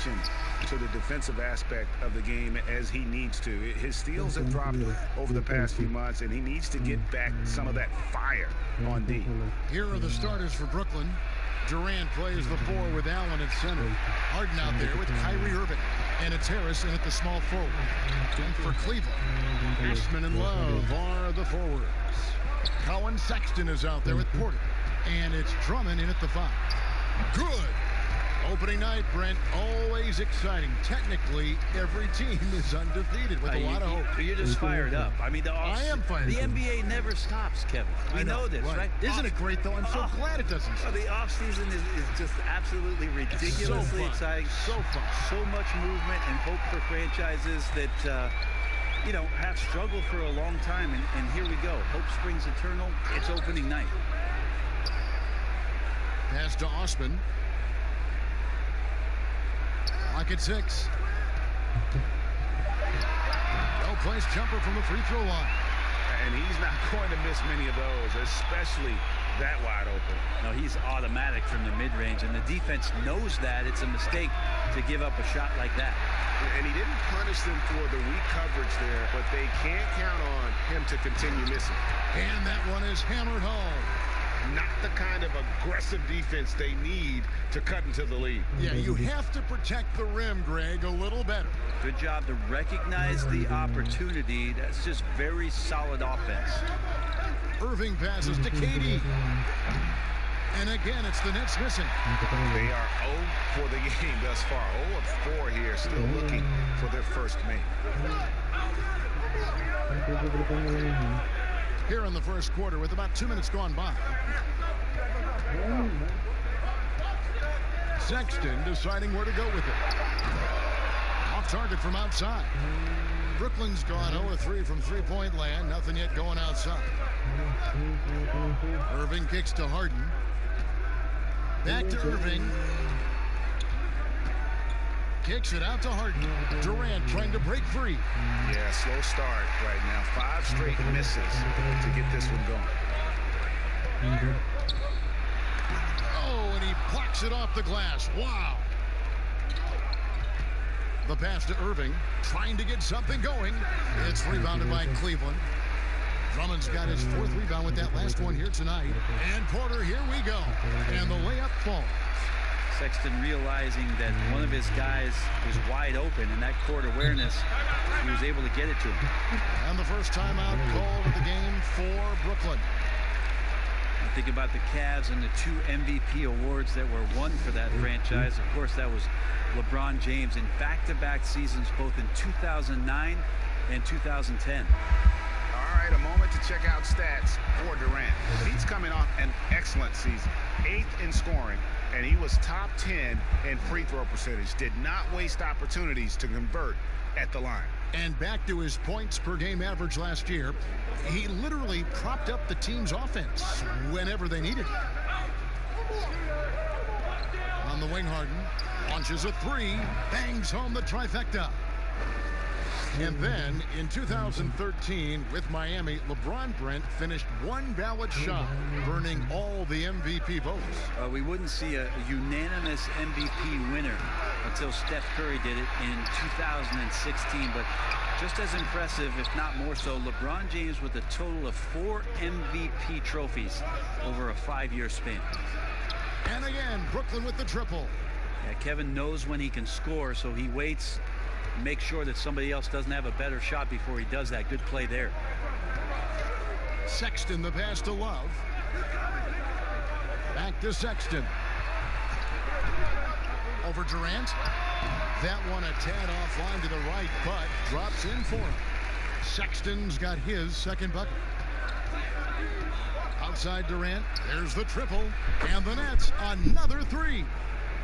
attention to the defensive aspect of the game as he needs to. His steals have dropped over the past few months, and he needs to get back some of that fire on D. Here are the starters for Brooklyn. Durant plays the 4 with Allen at center. Harden out there with Kyrie Irving. And it's Harrison at the small forward. And for Cleveland, Ashman and Love are the forwards. Colin Sexton is out there with Porter. And it's Drummond in at the 5. Good. Opening night, Brent, always exciting. Technically, every team is undefeated with a lot of hope. You're just fired up. I mean, I am fired up. The NBA never stops, Kevin. We know this, right? Isn't it great, though? I'm so glad it doesn't stop. The offseason is just absolutely ridiculously exciting. So fun. So much movement and hope for franchises that, have struggled for a long time. And here we go. Hope springs eternal. It's opening night. Pass to Osman. Lock at 6. No-place jumper from the free throw line. And he's not going to miss many of those, especially that wide open. No, he's automatic from the mid-range, and the defense knows that. It's a mistake to give up a shot like that. And he didn't punish them for the weak coverage there, but they can't count on him to continue missing. And that one is hammered home. Not the kind of aggressive defense they need to cut into the lead. Yeah, you have to protect the rim, Greg, a little better. Good job to recognize the opportunity. That's just very solid offense. Irving passes to KD. And again, it's the Nets missing. They are 0 for the game thus far. 0 of 4 here, still looking for their first make. Here in the first quarter with about 2 minutes gone by. Sexton deciding where to go with it. Off target from outside. Brooklyn's gone 0-3 from three-point land. Nothing yet going outside. Irving kicks to Harden. Back to Irving. Kicks it out to Harden. Durant trying to break free. Yeah, slow start right now. 5 straight misses to get this one going. Oh, and he blocks it off the glass. Wow. The pass to Irving. Trying to get something going. It's rebounded by Cleveland. Drummond's got his 4th rebound with that last one here tonight. And Porter, here we go. And the layup falls. Sexton realizing that one of his guys was wide open, and that court awareness, he was able to get it to him. And the first timeout called of the game for Brooklyn. I think about the Cavs and the 2 MVP awards that were won for that franchise. Of course, that was LeBron James in back-to-back seasons, both in 2009 and 2010. All right, a moment to check out stats for Durant. He's coming off an excellent season. 8th in scoring, and he was top 10 in free throw percentage. Did not waste opportunities to convert at the line. And back to his points per game average last year, he literally propped up the team's offense whenever they needed it. On the wing, Harden launches a 3, bangs home the trifecta. And then in 2013 with Miami, LeBron Brent finished 1 ballot shot, burning all the MVP votes. We wouldn't see a unanimous MVP winner until Steph Curry did it in 2016. But just as impressive, if not more so, LeBron James with a total of 4 MVP trophies over a 5-year span. And again, Brooklyn with the triple. Yeah, Kevin knows when he can score, so he waits. Make sure that somebody else doesn't have a better shot before he does that. Good play there. Sexton, the pass to Love. Back to Sexton. Over Durant. That one a tad offline to the right, but drops in for him. Sexton's got his 2nd bucket. Outside Durant. There's the triple. And the Nets, another 3.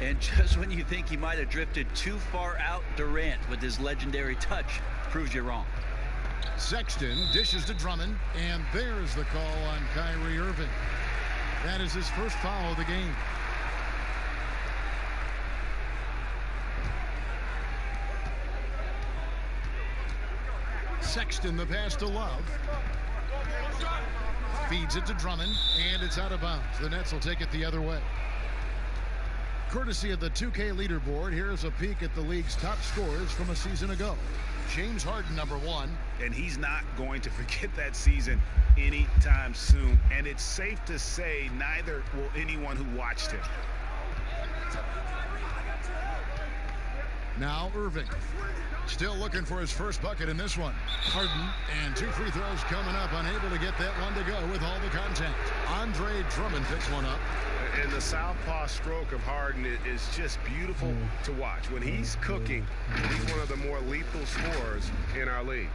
And just when you think he might have drifted too far out, Durant, with his legendary touch, proves you wrong. Sexton dishes to Drummond, and there's the call on Kyrie Irving. That is his first foul of the game. Sexton, the pass to Love. Feeds it to Drummond, and it's out of bounds. The Nets will take it the other way. Courtesy of the 2K leaderboard, here's a peek at the league's top scorers from a season ago. James Harden, number 1. And he's not going to forget that season anytime soon. And it's safe to say neither will anyone who watched him. Now Irving. Still looking for his first bucket in this one. Harden, and 2 free throws coming up. Unable to get that one to go with all the contact. Andre Drummond picks one up. And the southpaw stroke of Harden is just beautiful to watch. When he's cooking, he's one of the more lethal scorers in our league.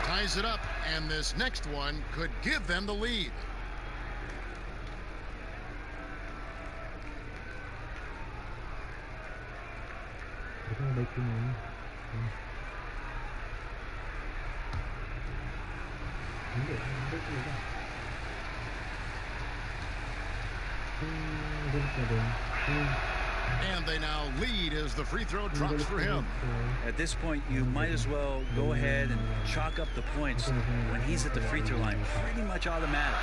Ties it up, and this next one could give them the lead. And they now lead as the free throw drops for him. At this point, you might as well go ahead and chalk up the points when he's at the free throw line. Pretty much automatic.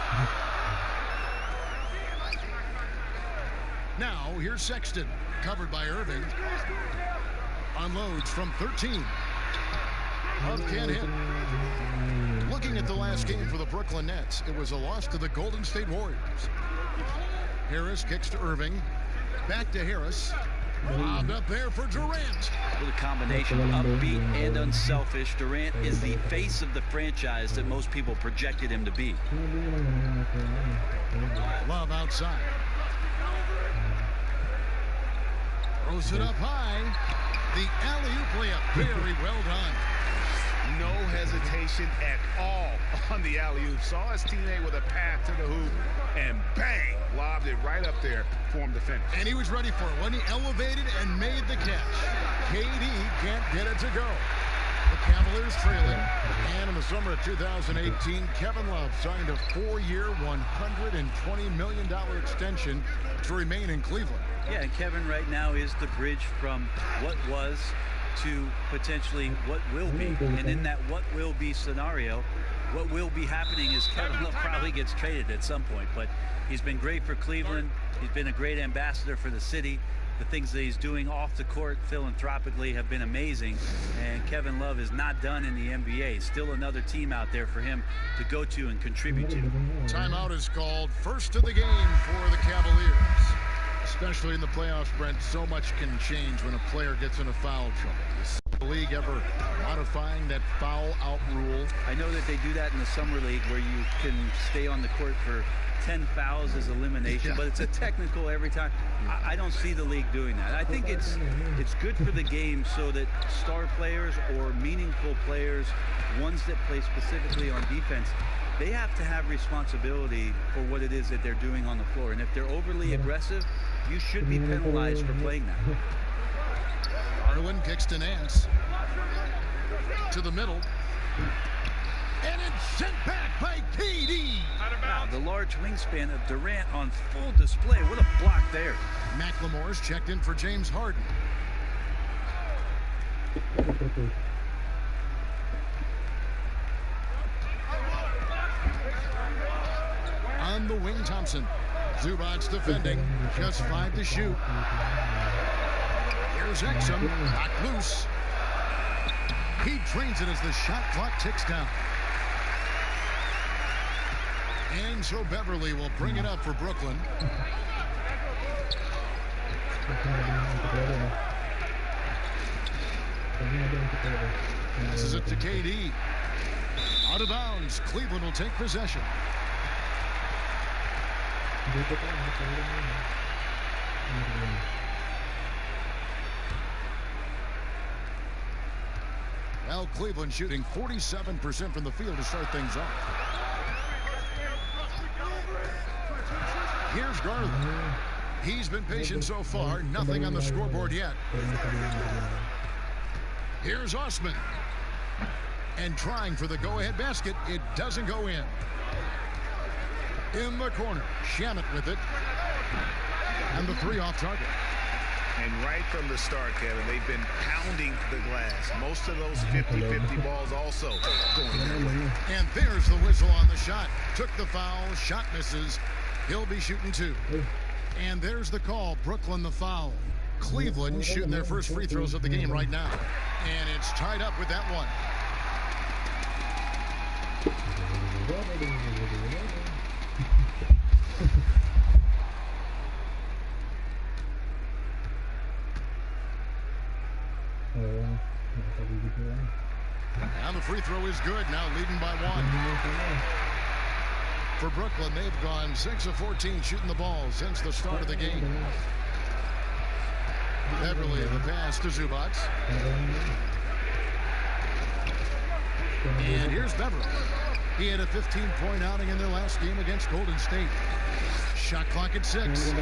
Now, here's Sexton, covered by Irving. Unloads from 13. Can't hit. Looking at the last game for the Brooklyn Nets, it was a loss to the Golden State Warriors. Harris kicks to Irving. Back to Harris. Lobbed up there for Durant. With a combination of upbeat and unselfish, Durant is the face of the franchise that most people projected him to be. Love outside. Throws it up high. The alley-oop layup, very well done. No hesitation at all on the alley-oop. Saw his teammate with a path to the hoop, and bang, lobbed it right up there for him to finish. And he was ready for it when he elevated and made the catch. KD can't get it to go. The Cavaliers trailing. And in the summer of 2018, Kevin Love signed a 4-year, $120 million extension to remain in Cleveland. Yeah, and Kevin right now is the bridge from what was to potentially what will be. And in that what will be scenario, what will be happening is Kevin Love probably gets traded at some point. But he's been great for Cleveland. He's been a great ambassador for the city. The things that he's doing off the court philanthropically have been amazing. And Kevin Love is not done in the NBA. Still another team out there for him to go to and contribute to. Timeout is called. First of the game for the Cavaliers. Especially in the playoffs, Brent, so much can change when a player gets in a foul trouble. Is the league ever modifying that foul out rule? I know that they do that in the summer league where you can stay on the court for 10 fouls as elimination, but it's a technical every time. I don't see the league doing that. I think it's good for the game so that star players or meaningful players, ones that play specifically on defense, they have to have responsibility for what it is that they're doing on the floor. And if they're overly aggressive, you should be penalized for playing that. Harlan kicks to Nance. To the middle. And it's sent back by KD. Wow, the large wingspan of Durant on full display. What a block there. McLemore's checked in for James Harden. On the wing, Thompson. Zubac's defending. Just 5 to shoot. Here's Exum. Knocked loose. He drains it as the shot clock ticks down. And so Beverly will bring it up for Brooklyn. Passes it to KD. Out of bounds. Cleveland will take possession. Well, Cleveland shooting 47% from the field to start things off. Here's Garland. He's been patient so far. Nothing on the scoreboard yet. Here's Osman. And trying for the go-ahead basket. It doesn't go in. In the corner, Shamet with it. And the three off target. And right from the start, Kevin, they've been pounding the glass. Most of those 50-50 balls also going their way. And there's the whistle on the shot. Took the foul. Shot misses. He'll be shooting two. And there's the call. Brooklyn the foul. Cleveland shooting their first free throws of the game right now. And it's tied up with that one. And the free throw is good. Now leading by one. For Brooklyn, they've gone 6 of 14 shooting the ball since the start of the game. Beverly, the pass to Zubac. And here's Beverly. He had a 15-point outing in their last game against Golden State. Shot clock at 6.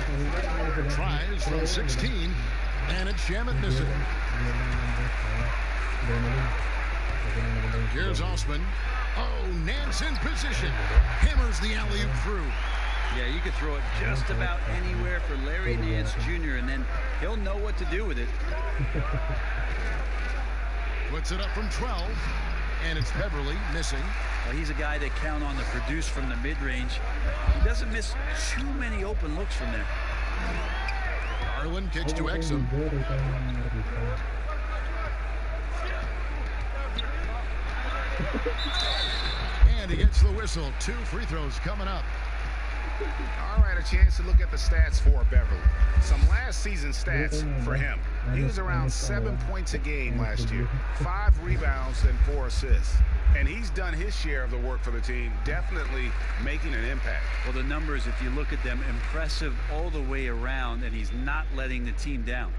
Tries from 16. And it's Shamet missing. Here's Osman. Oh, Nance in position. Hammers the alley-oop through. Yeah, you could throw it just about anywhere for Larry Nance Jr., and then he'll know what to do with it. Puts it up from 12, and it's Beverly missing. Well, he's a guy they count on to produce from the mid-range. He doesn't miss too many open looks from there. Garland kicks to Exum. And he gets the whistle. 2 free throws coming up. All right, a chance to look at the stats for Beverly. Some last season stats for him. He was around 7 points a game last year, 5 rebounds and 4 assists. And he's done his share of the work for the team, definitely making an impact. Well, the numbers, if you look at them, impressive all the way around, and he's not letting the team down.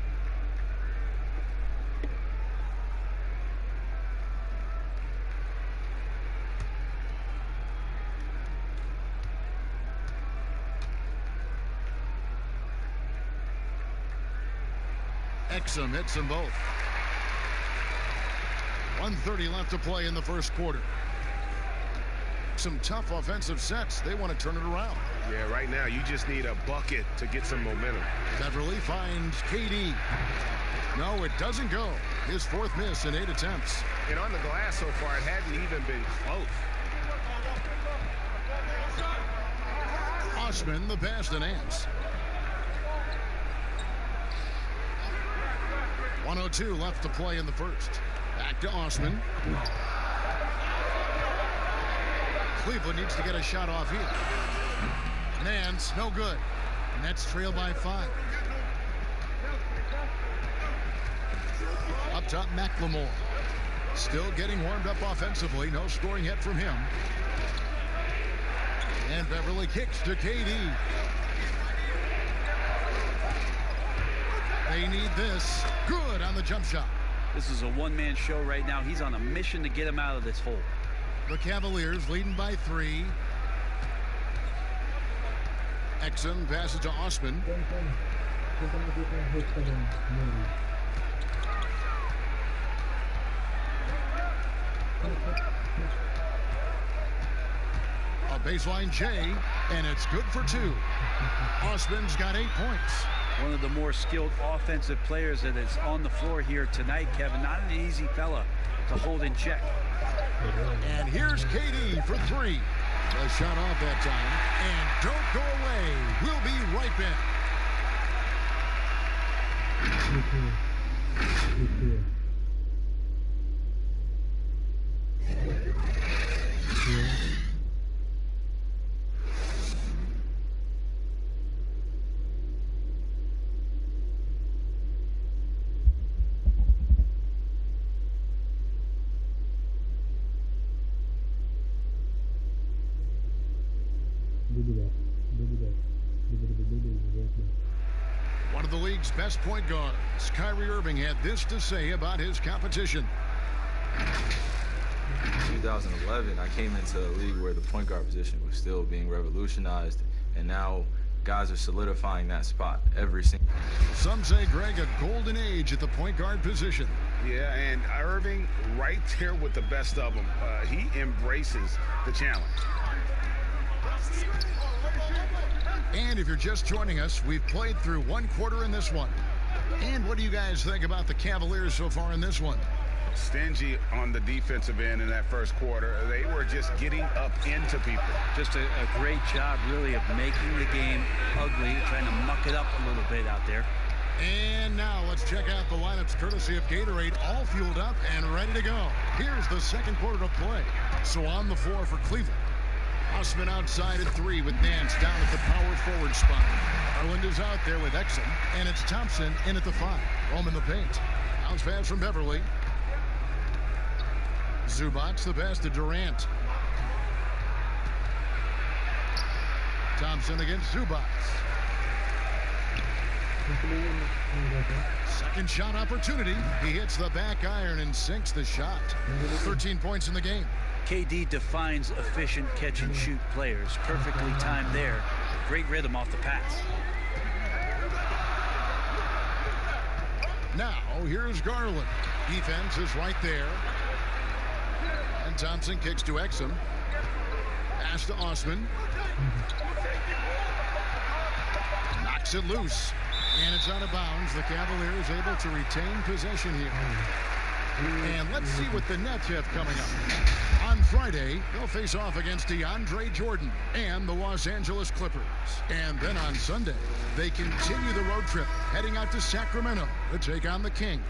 Exum hits them both. 1:30 left to play in the first quarter. Some tough offensive sets. They want to turn it around. Yeah, right now you just need a bucket to get some momentum. Beverly finds KD. No, it doesn't go. His 4th miss in 8 attempts. And on the glass so far, it hadn't even been close. Osman, the pass to Nance. 1:02 left to play in the first. Back to Osman. Cleveland needs to get a shot off here. Nance, no good. Nets trail by 5. Up top, McLemore. Still getting warmed up offensively. No scoring hit from him. And Beverly kicks to KD. They need this. Good on the jump shot. This is a one-man show right now. He's on a mission to get him out of this hole. The Cavaliers leading by 3. Exum passes to Osman. A baseline J, and it's good for 2. Osman's got 8 points. One of the more skilled offensive players that is on the floor here tonight, Kevin. Not an easy fella to hold in check. And here's KD for 3. A shot off that time. And don't go away. We'll be right back. One of the league's best point guards, Kyrie Irving, had this to say about his competition. In 2011, I came into a league where the point guard position was still being revolutionized, and now guys are solidifying that spot every single. Some say, Greg, a golden age at the point guard position. Yeah, and Irving right there with the best of them. He embraces the challenge. And if you're just joining us, we've played through one quarter in this one. And what do you guys think about the Cavaliers so far in this one? Stingy on the defensive end in that first quarter. They were just getting up into people. Just a great job, really, of making the game ugly, trying to muck it up a little bit out there. And now let's check out the lineups courtesy of Gatorade, all fueled up and ready to go. Here's the second quarter to play. So on the floor for Cleveland. Osman outside at 3 with Nance down at the power forward spot. Garland is out there with Exum, and it's Thompson in at the 5. Home in the paint. Bounce pass from Beverly. Zubac the pass to Durant. Thompson against Zubac. Second shot opportunity. He hits the back iron and sinks the shot. 13 points in the game. KD defines efficient catch-and-shoot players. Perfectly timed there. Great rhythm off the pass. Now, here's Garland. Defense is right there. And Thompson kicks to Exum. Pass to Osman. Knocks it loose. And it's out of bounds. The Cavaliers able to retain possession here. And let's see what the Nets have coming up. On Friday, they'll face off against DeAndre Jordan and the Los Angeles Clippers. And then on Sunday, they continue the road trip, heading out to Sacramento to take on the Kings.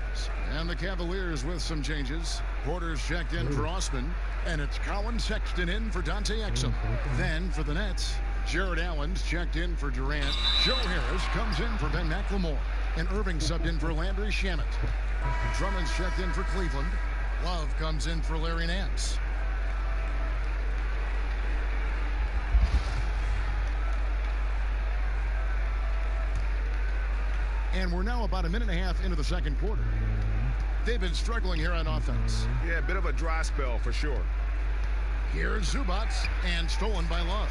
And the Cavaliers with some changes. Porter's checked in for Osman, and it's Colin Sexton in for Dante Exum. Then for the Nets, Jared Allen's checked in for Durant. Joe Harris comes in for Ben McLemore. And Irving subbed in for Landry Shamet. Drummond's checked in for Cleveland. Love comes in for Larry Nance. And we're now about a minute and a half into the second quarter. They've been struggling here on offense. Yeah, a bit of a dry spell for sure. Here's Zubac, and stolen by Love.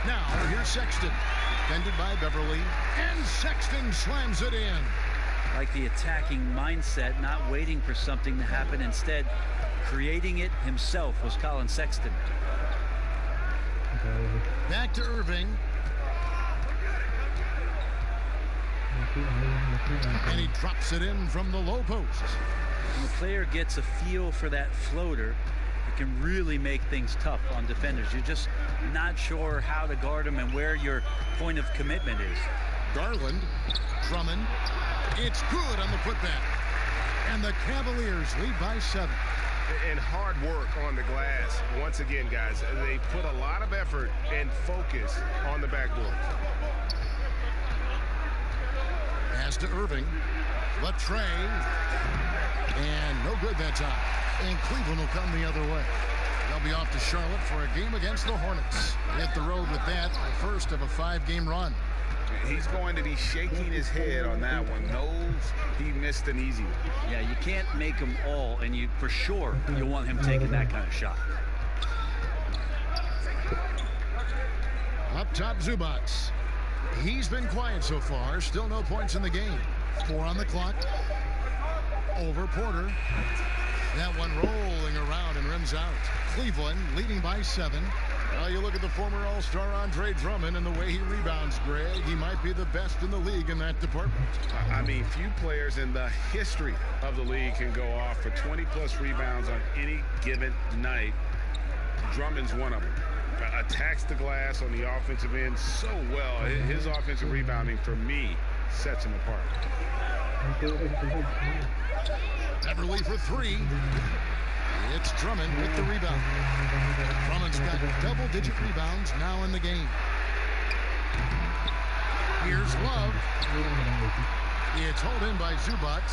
Now, here's Sexton. Defended by Beverly. And Sexton slams it in. Like the attacking mindset, not waiting for something to happen. Instead, creating it himself was Colin Sexton. Back to Irving. And he drops it in from the low post. When the player gets a feel for that floater, it can really make things tough on defenders. You're just not sure how to guard them and where your point of commitment is. Garland, Drummond, it's good on the putback. And the Cavaliers lead by 7. And hard work on the glass. Once again, guys, they put a lot of effort and focus on the backboard. Pass to Irving. Latrey. And no good that time. And Cleveland will come the other way. They'll be off to Charlotte for a game against the Hornets. Hit the road with that, the first of a 5-game run. He's going to be shaking his head on that one. Knows he missed an easy one. Yeah, you can't make them all, and you for sure you'll want him taking that kind of shot. Up top, Zubac. He's been quiet so far. Still no points in the game. 4 on the clock. Over Porter. That one rolling around and rims out. Cleveland leading by 7. Well, you look at the former All-Star Andre Drummond and the way he rebounds, Greg. He might be the best in the league in that department. I mean, few players in the history of the league can go off for 20-plus rebounds on any given night. Drummond's one of them. Attacks the glass on the offensive end so well. His offensive rebounding, for me, sets him apart. Beverly for 3. It's Drummond with the rebound. Drummond's got double-digit rebounds now in the game. Here's Love. It's hauled in by Zubac.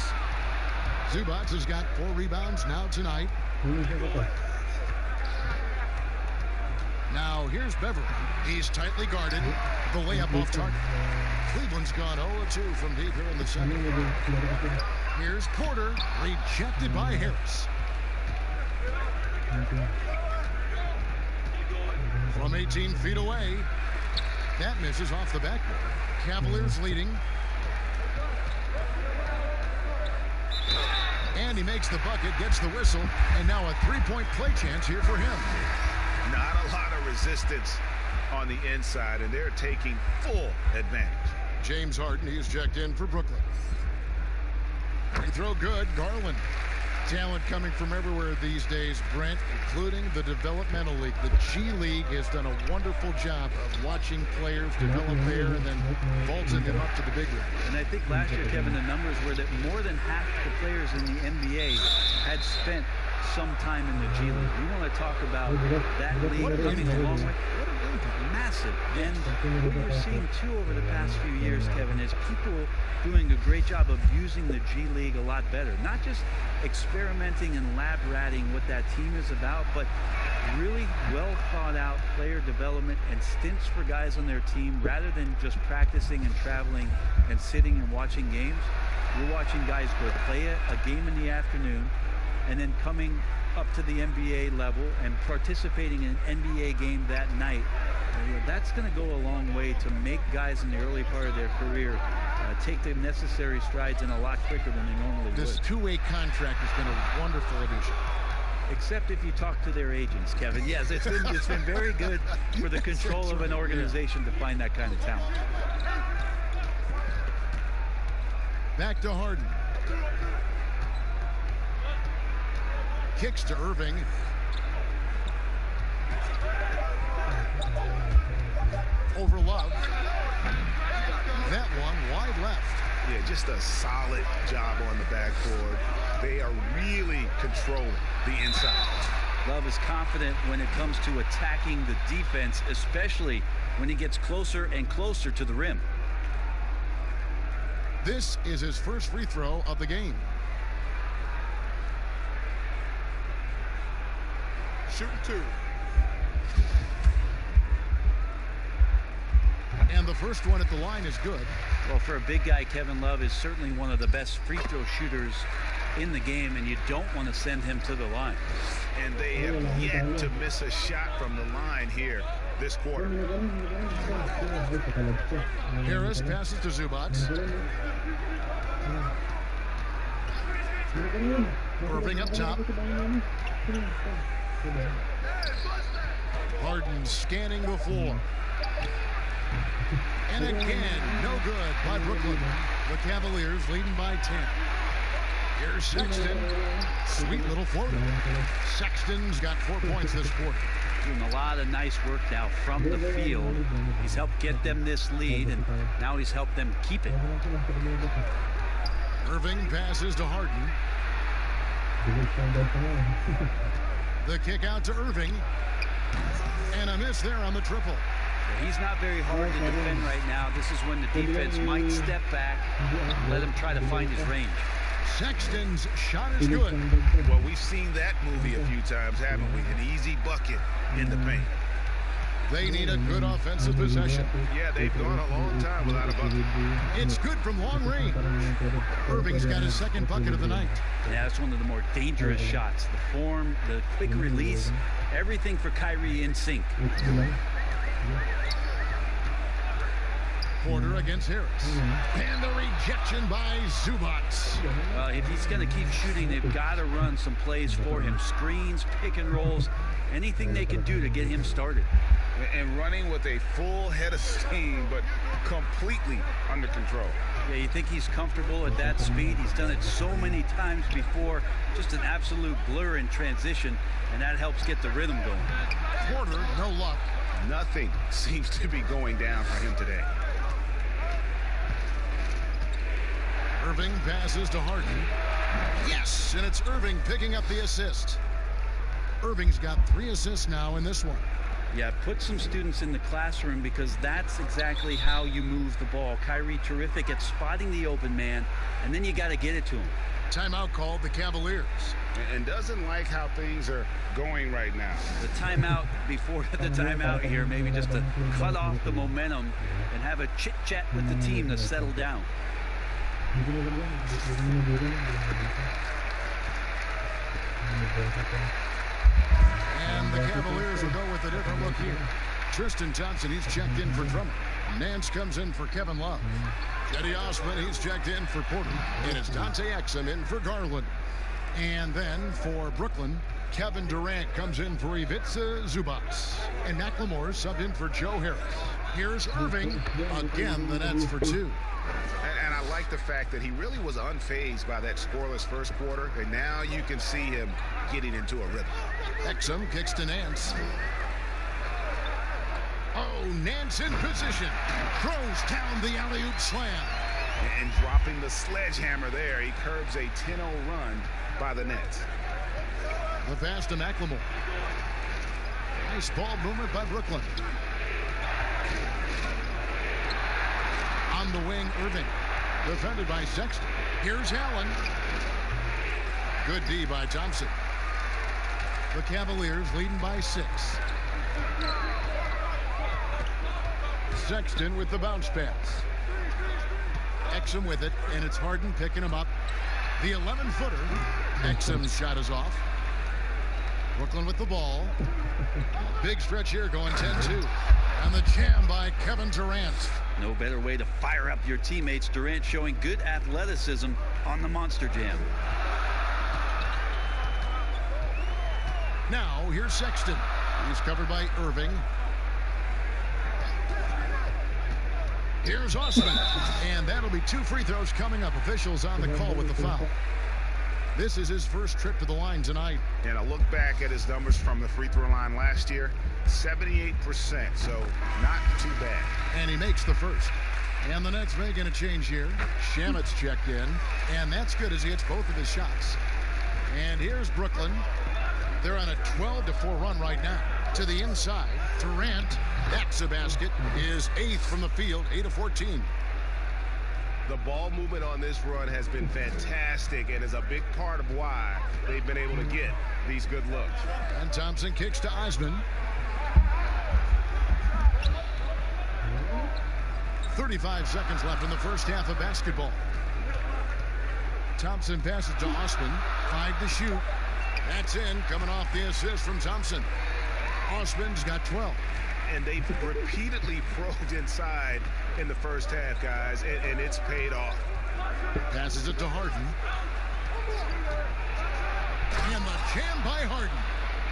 Zubac has got 4 rebounds now tonight. Now here's Beverly. He's tightly guarded. The layup off target. Cleveland's gone 0-2 from deep here in the second. Here's Porter, rejected by Harris. From 18 feet away. That misses off the backboard. Cavaliers leading. And he makes the bucket, gets the whistle, and now a three-point play chance here for him. Not a lot of resistance on the inside, and they're taking full advantage. James Harden, he's checked in for Brooklyn. Free throw good, Garland. Talent coming from everywhere these days, Brent, including the developmental league. The G League has done a wonderful job of watching players develop there and then vaulting them up to the big league. And I think last year, Kevin, the numbers were that more than half the players in the NBA had spent some time in the G League. We want to talk about that league coming along with massive. And what you're seeing too over the past few years, Kevin, is people doing a great job of using the G League a lot better. Not just experimenting and lab ratting what that team is about, but really well thought out player development and stints for guys on their team rather than just practicing and traveling and sitting and watching games. We're watching guys go play a game in the afternoon and then coming up to the NBA level and participating in an NBA game that night. That's going to go a long way to make guys in the early part of their career take the necessary strides in a lot quicker than they normally would. This two-way contract has been a wonderful addition. Except if you talk to their agents, Kevin. Yes, it's been very good for the control of an organization to find that kind of talent. Back to Harden. Kicks to Irving. Over Love. That one wide left. Yeah, just a solid job on the backboard. They are really controlling the inside. Love is confident when it comes to attacking the defense, especially when he gets closer and closer to the rim. This is his first free throw of the game. Shooting two. And the first one at the line is good. Well, for a big guy, Kevin Love is certainly one of the best free throw shooters in the game, and you don't want to send him to the line. And they have yet to miss a shot from the line here this quarter. Harris passes to Zubac. Irving up top. Harden scanning the floor. And again, no good by Brooklyn. The Cavaliers leading by 10. Here's Sexton. Sweet little floater. Sexton's got 4 points this quarter. Doing a lot of nice work now from the field. He's helped get them this lead, and now he's helped them keep it. Irving passes to Harden. The kick out to Irving. And a miss there on the triple. He's not very hard to defend right now. This is when the defense might step back, let him try to find his range. Sexton's shot is good. Well, we've seen that movie a few times, haven't we? An easy bucket in the paint. They need a good offensive possession. Yeah, they've gone a long time without a bucket. It's good from long range. Irving's got his second bucket of the night. Yeah, that's one of the more dangerous shots. The form, the quick release, everything for Kyrie in sync. Porter against Harris. And the rejection by Zubac. If he's going to keep shooting, they've got to run some plays for him. Screens, pick and rolls, anything they can do to get him started. And running with a full head of steam, but completely under control. Yeah, you think he's comfortable at that speed. He's done it so many times before. Just an absolute blur in transition, and that helps get the rhythm going. Porter, no luck. Nothing seems to be going down for him today. Irving passes to Harden. Yes, and it's Irving picking up the assist. Irving's got 3 assists now in this one. Yeah, put some students in the classroom because that's exactly how you move the ball. Kyrie terrific at spotting the open man, and then you got to get it to him. Timeout called the Cavaliers. And doesn't like how things are going right now. The timeout before the timeout here, maybe just to cut off the momentum and have a chit-chat with the team to settle down. And the Cavaliers will go with a different look here. Tristan Thompson, he's checked in for Drummond. Nance comes in for Kevin Love. Cedi Osman, he's checked in for Porter. And it's Dante Exum in for Garland. And then for Brooklyn, Kevin Durant comes in for Ivica Zubac. And McLemore subbed in for Joe Harris. Here's Irving. Again, the Nets for two. And I like the fact that he really was unfazed by that scoreless first quarter. And now you can see him getting into a rhythm. Exum kicks to Nance. Oh, Nance in position. Throws down the alley-oop slam. And dropping the sledgehammer there, he curbs a 10-0 run by the Nets. The pass to McLemore. Nice ball movement by Brooklyn. On the wing, Irving. Defended by Sexton. Here's Allen. Good D by Thompson. The Cavaliers leading by 6. Sexton with the bounce pass. Exum with it, and it's Harden picking him up. The 11-footer. Exum's shot is off. Brooklyn with the ball. Big stretch here going 10-2. And the jam by Kevin Durant. No better way to fire up your teammates. Durant showing good athleticism on the monster jam. Now here's Sexton. He's covered by Irving. Here's Osman. And that'll be 2 free throws coming up. Officials on the call with the foul. This is his first trip to the line tonight. And a look back at his numbers from the free throw line last year, 78%, so not too bad. And he makes the first. And the Nets making a change here. Shamit's checked in, and that's good as he hits both of his shots. And here's Brooklyn. They're on a 12-4 run right now. To the inside, Durant backs a basket, is 8th from the field, 8 of 14. The ball movement on this run has been fantastic and is a big part of why they've been able to get these good looks. And Thompson kicks to Osman. 35 seconds left in the first half of basketball. Thompson passes to Osman. 5 to shoot. That's in, coming off the assist from Thompson. Osman's got 12. And they've repeatedly probed inside in the first half, guys, and it's paid off. Passes it to Harden. And the jam by Harden.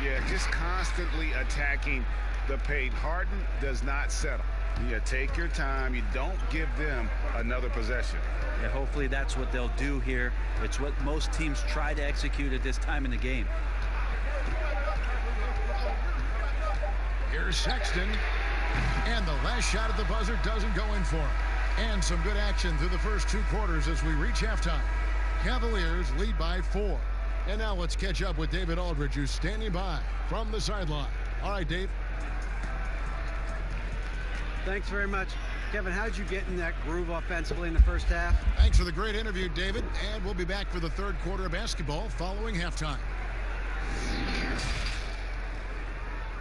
Yeah, just constantly attacking the paint. Harden does not settle. You take your time. You don't give them another possession. Yeah, hopefully that's what they'll do here. It's what most teams try to execute at this time in the game. Here's Sexton. And the last shot at the buzzer doesn't go in for him. And some good action through the first 2 quarters as we reach halftime. Cavaliers lead by 4. And now let's catch up with David Aldridge, who's standing by from the sideline. All right, Dave. Thanks very much. Kevin, how did you get in that groove offensively in the first half? Thanks for the great interview, David. And we'll be back for the 3rd quarter of basketball following halftime.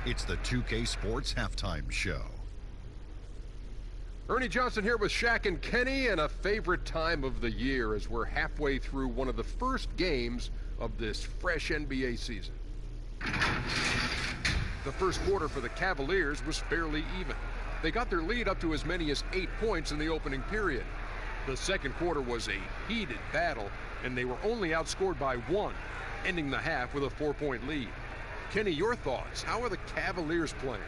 It's the 2K Sports Halftime Show. Ernie Johnson here with Shaq and Kenny, and a favorite time of the year as we're halfway through one of the first games of this fresh NBA season. The first quarter for the Cavaliers was fairly even. They got their lead up to as many as 8 points in the opening period. The second quarter was a heated battle, and they were only outscored by 1, ending the half with a 4-point lead. Kenny, your thoughts? How are the Cavaliers playing?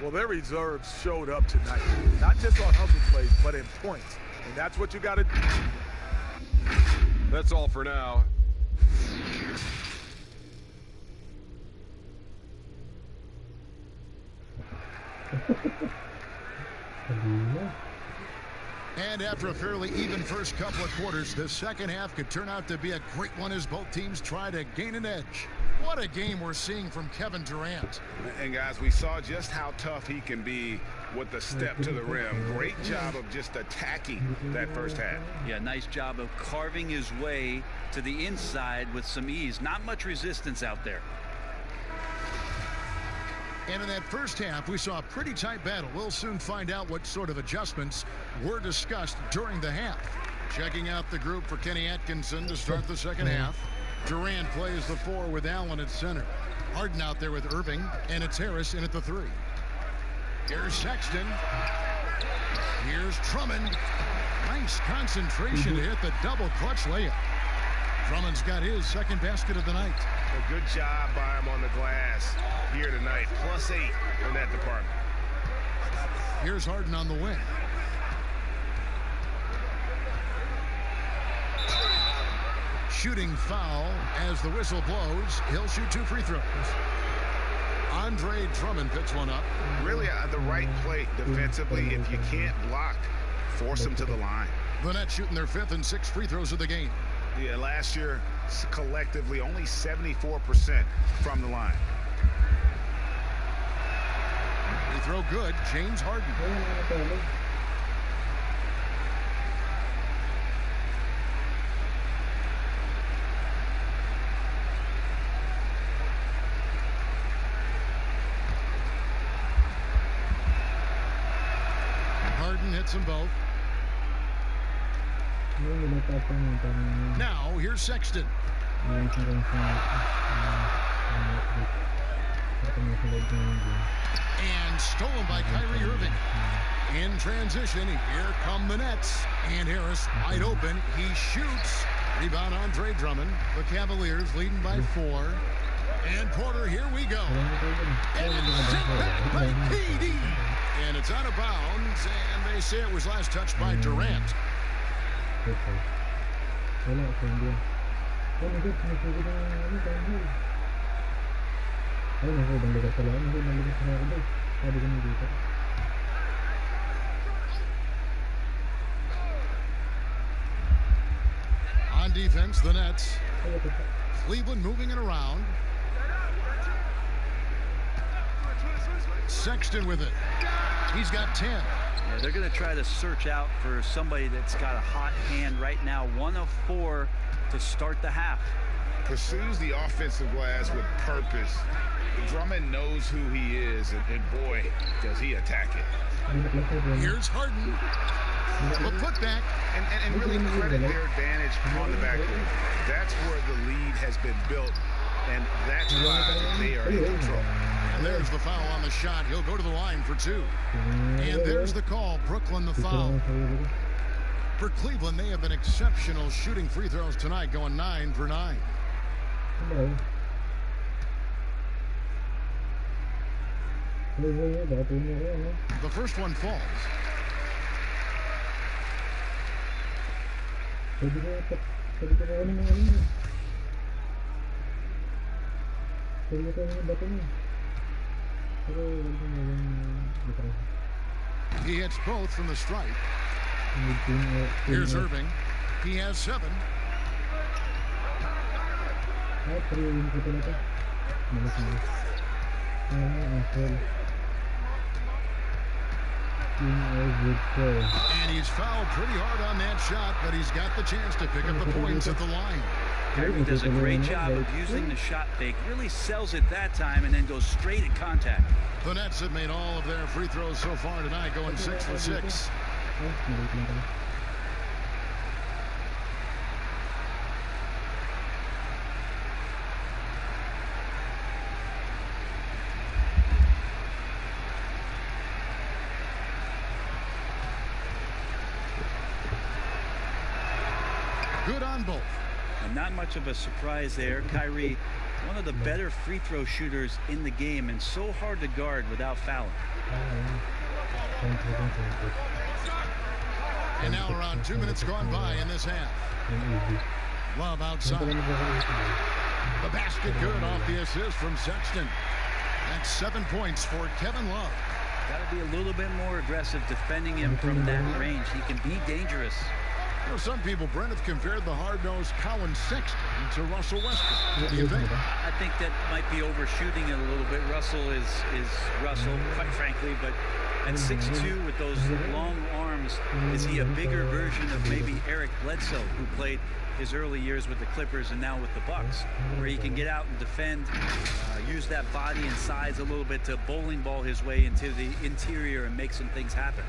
Well, their reserves showed up tonight, not just on hustle plays, but in points. And that's what you got to do. That's all for now. And after a fairly even first couple of quarters, the second half could turn out to be a great one as both teams try to gain an edge. What a game we're seeing from Kevin Durant. And guys, we saw just how tough he can be with the step to the rim. Great job of just attacking that first half. Yeah, nice job of carving his way to the inside with some ease. Not much resistance out there. And in that first half, we saw a pretty tight battle. We'll soon find out what sort of adjustments were discussed during the half. Checking out the group for Kenny Atkinson to start the second half. Durant plays the 4 with Allen at center. Harden out there with Irving, and it's Harris in at the 3. Here's Sexton. Here's Drummond. Nice concentration to hit the double clutch layup. Drummond's got his second basket of the night. A good job by him on the glass here tonight. +8 in that department. Here's Harden on the wing. Shooting foul as the whistle blows. He'll shoot 2 free throws. Andre Drummond picks one up. Really the right play defensively. If you can't block, force him to the line. The Nets shooting their 5th and 6th free throws of the game. Yeah, last year, collectively, only 74% from the line. Free throw good. James Harden. Harden hits them both. Now, here's Sexton. And stolen by Kyrie Irving. In transition, here come the Nets. And Harris wide open. He shoots. Rebound Andre Drummond. The Cavaliers leading by 4. And Porter, here we go. And it's sent back by KD. And it's out of bounds. And they say it was last touched by Durant. On defense, the Nets. Cleveland moving it around. Sexton with it. He's got 10. Yeah, they're going to try to search out for somebody that's got a hot hand right now. 1 of 4 to start the half. Pursues the offensive glass with purpose. Drummond knows who he is, and boy, does he attack it. Here's Harden. The putback. And really credit their advantage on the backcourt. That's where the lead has been built, and that's why they are in control. And there's the foul on the shot. He'll go to the line for 2. And there's the call. Brooklyn the foul. For Cleveland, they have been exceptional shooting free throws tonight, going 9 for 9. The first one falls. He hits both from the stripe. Here's Irving. He has 7. And he's fouled pretty hard on that shot, but he's got the chance to pick up the points at the line. Kyrie does a great job of using the shot fake, really sells it that time, and then goes straight at contact. The Nets have made all of their free throws so far tonight, going 6 for 6. Good on both. And not much of a surprise there. Kyrie, one of the better free throw shooters in the game, and so hard to guard without fouling. And now around 2 minutes gone by in this half. Love outside. The basket good off the assist from Sexton. That's 7 points for Kevin Love. Got to be a little bit more aggressive defending him from that range. He can be dangerous. You know, some people, Brent, have compared the hard-nosed Colin Sexton to Russell Westbrook. What do you think? I think that might be overshooting it a little bit. Russell is Russell, quite frankly, but at 6'2", with those long arms, is he a bigger version of maybe Eric Bledsoe, who played his early years with the Clippers and now with the Bucks, where he can get out and defend, use that body and size a little bit to bowling ball his way into the interior and make some things happen.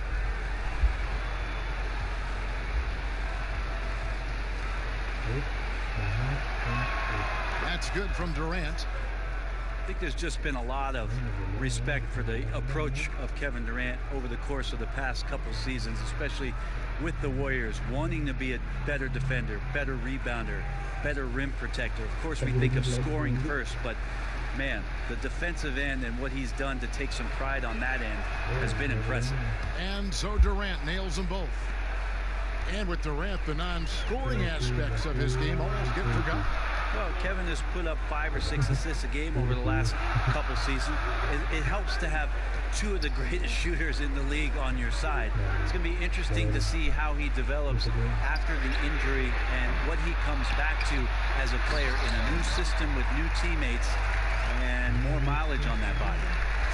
That's good from Durant. I think there's just been a lot of respect for the approach of Kevin Durant over the course of the past couple seasons, especially with the Warriors, wanting to be a better defender, better rebounder, better rim protector. Of course, we think of scoring first, but man, the defensive end and what he's done to take some pride on that end has been impressive. And so Durant nails them both. And with Durant, the non-scoring aspects of his game almost get forgotten. Well, Kevin has put up 5 or 6 assists a game over the last couple seasons. It helps to have two of the greatest shooters in the league on your side. It's going to be interesting to see how he develops after the injury and what he comes back to as a player in a new system with new teammates and more mileage on that body.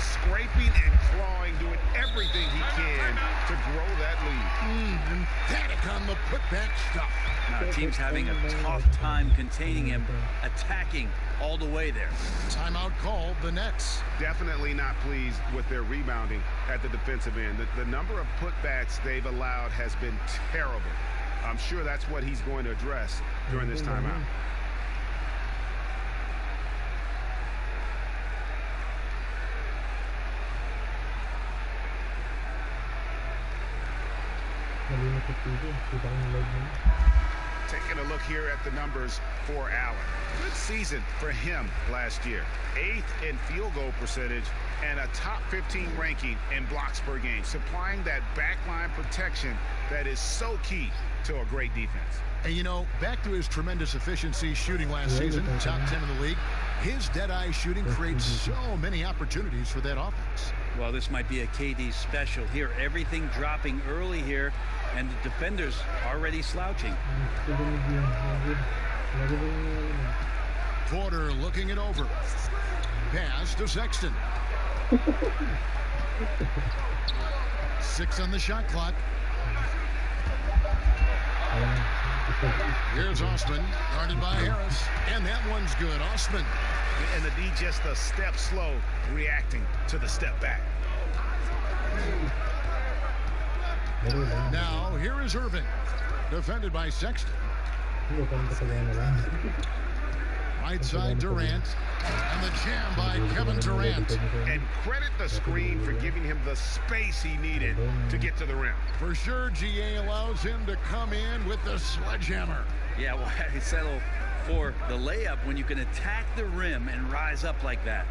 Scraping and clawing, doing everything he can to grow that lead. Emphatic on the putback stuff. Now, the team's having a tough time containing him, attacking all the way there. Timeout called, the Nets. Definitely not pleased with their rebounding at the defensive end. The number of putbacks they've allowed has been terrible. I'm sure that's what he's going to address during this timeout. Taking a look here at the numbers for Allen. Good season for him last year. 8th in field goal percentage and a top 15 ranking in blocks per game, supplying that backline protection that is so key to a great defense. And you know, back to his tremendous efficiency shooting last season, top 10 in the league, his dead-eye shooting creates so many opportunities for that offense. Well, this might be a KD special here. Everything dropping early here, and the defenders already slouching. Porter looking it over. Pass to Sexton. 6 on the shot clock. Here's Osman, guarded by Harris, and that one's good. Osman. And the D just a step slow, reacting to the step back. Now, here is Irving, defended by Sexton. Right side, Durant, and the jam by Kevin Durant. And credit the screen for giving him the space he needed to get to the rim. For sure, GA allows him to come in with the sledgehammer. Yeah, well, he settled for the layup when you can attack the rim and rise up like that.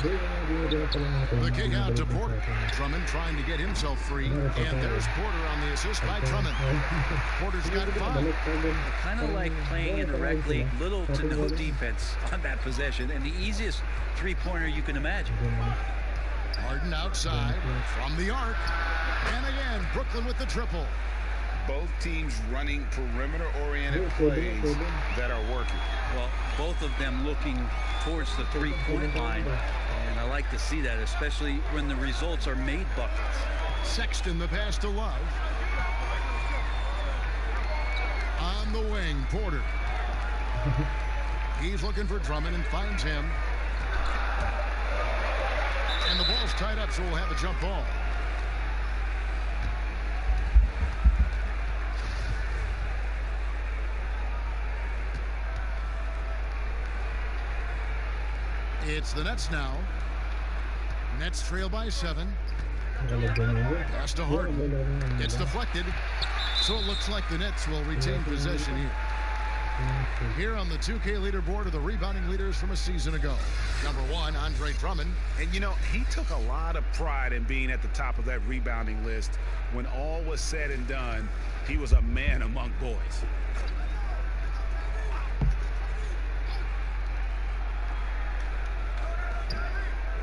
The kick out to Porter. Drummond trying to get himself free. And there's Porter on the assist by Drummond. Porter's got 5. Kind of like playing in a rec league, little to no defense on that possession, and the easiest three-pointer you can imagine. Harden outside from the arc. And again, Brooklyn with the triple. Both teams running perimeter-oriented plays that are working. Well, both of them looking towards the three-point line, and I like to see that, especially when the results are made buckets. Sexton, the pass to Love. On the wing, Porter. He's looking for Drummond and finds him. And the ball's tied up, so we'll have a jump ball. It's the Nets now. Nets trail by 7. Pass to Harden. It's deflected. So it looks like the Nets will retain possession here. Here on the 2K leaderboard are the rebounding leaders from a season ago. Number 1, Andre Drummond. And you know, he took a lot of pride in being at the top of that rebounding list. When all was said and done, he was a man among boys.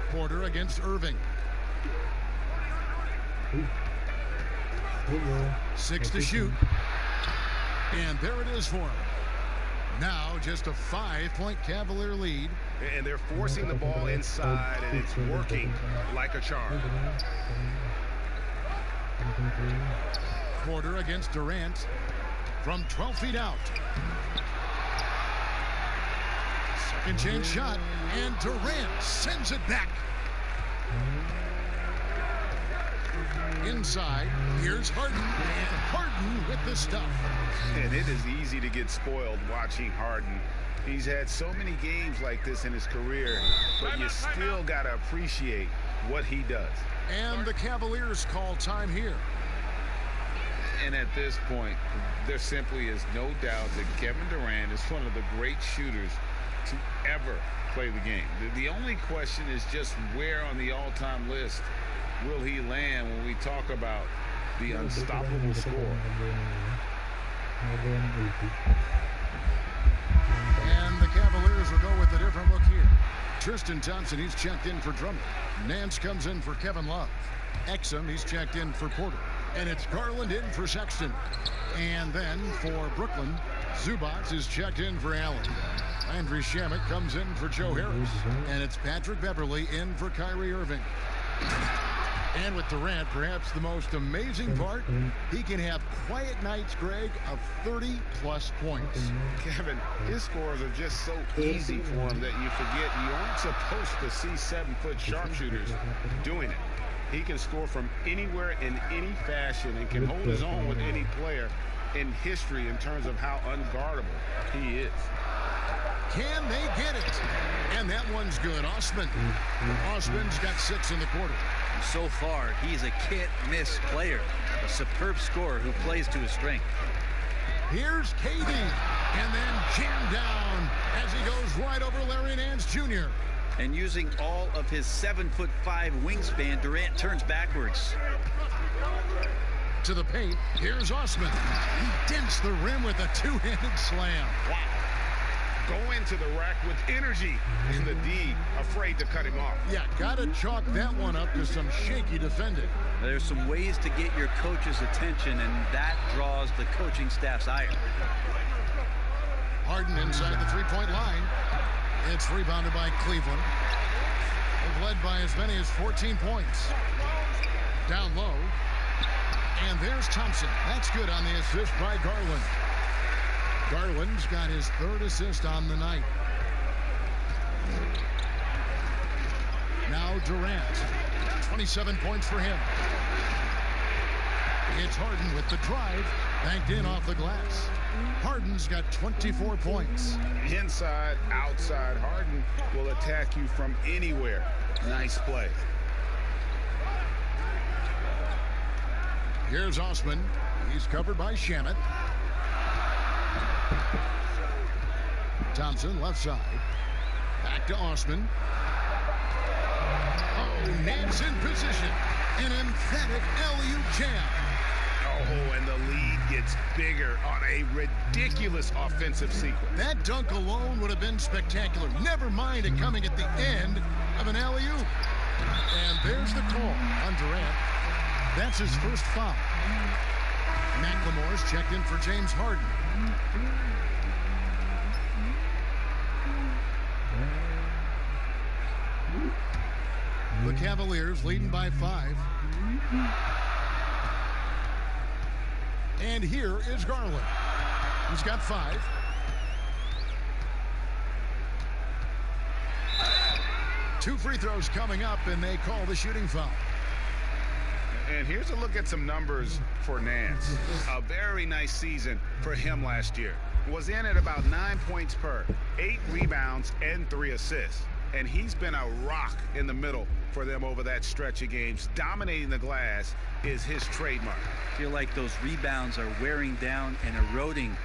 Porter against Irving. 6 to shoot. And there it is for him. Now just a 5-point Cavalier lead. And they're forcing the ball inside, and it's working like a charm. Porter against Durant from 12 feet out. Second chance shot, and Durant sends it back. Inside, here's Harden, and Harden with the stuff. And it is easy to get spoiled watching Harden. He's had so many games like this in his career, but you still got to appreciate what he does. And the Cavaliers call time here. And at this point, there simply is no doubt that Kevin Durant is one of the great shooters to ever play the game. The only question is just where on the all-time list will he land when we talk about the unstoppable score. And the Cavaliers will go with a different look here. Tristan Thompson, he's checked in for Drummond. Nance comes in for Kevin Love. Exum, he's checked in for Porter. And it's Garland in for Sexton. And then for Brooklyn, Zubac is checked in for Allen. Landry Shamet comes in for Joe Harris. And it's Patrick Beverley in for Kyrie Irving. And with Durant, perhaps the most amazing part, he can have quiet nights, Greg, of 30-plus points. Kevin, his scores are just so easy for him that you forget you aren't supposed to see 7-foot sharpshooters doing it. He can score from anywhere in any fashion and can hold his own with any player in history in terms of how unguardable he is. Can they get it? And that one's good. Osman. Osman's got 6 in the quarter. So far, he's a can't-miss player, a superb scorer who plays to his strength. Here's KD, and then jammed down as he goes right over Larry Nance Jr. And using all of his 7'5" wingspan, Durant turns backwards. To the paint, here's Osman. He dents the rim with a two-handed slam. Wow. Go into the rack with energy, and the D afraid to cut him off. Yeah, gotta chalk that one up to some shaky defending. There's some ways to get your coach's attention, and that draws the coaching staff's ire. Harden inside the three-point line. It's rebounded by Cleveland. They've led by as many as 14 points. Down low. And there's Thompson. That's good on the assist by Garland. Garland's got his 3rd assist on the night. Now Durant. 27 points for him. It's Harden with the drive. Banked in off the glass. Harden's got 24 points. Inside, outside, Harden will attack you from anywhere. Nice play. Here's Osman. He's covered by Shamet. Thompson left side. Back to Osman. Oh, Nance in position. An emphatic alley-oop jam. Oh, and the lead gets bigger on a ridiculous offensive sequence. That dunk alone would have been spectacular. Never mind it coming at the end of an alley-oop. And there's the call on Durant. That's his first foul. McLemore's checked in for James Harden. The Cavaliers leading by 5. And here is Garland. He's got 5. Two free throws coming up, and they call the shooting foul. And here's a look at some numbers for Nance. A very nice season for him last year. Was in at about 9 points per, 8 rebounds, and 3 assists. And he's been a rock in the middle for them over that stretch of games. Dominating the glass is his trademark. I feel like those rebounds are wearing down and eroding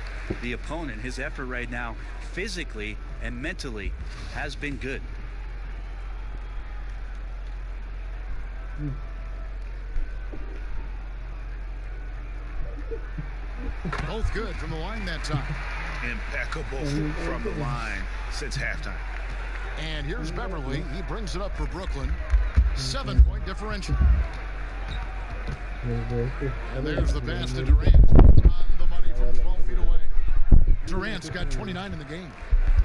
the opponent. His effort right now, physically and mentally, has been good. Both good from the line that time. Impeccable from the line since halftime. And here's Beverly. He brings it up for Brooklyn. 7-point differential. And there's the pass to Durant. On the money from 12 feet away. Durant's got 29 in the game.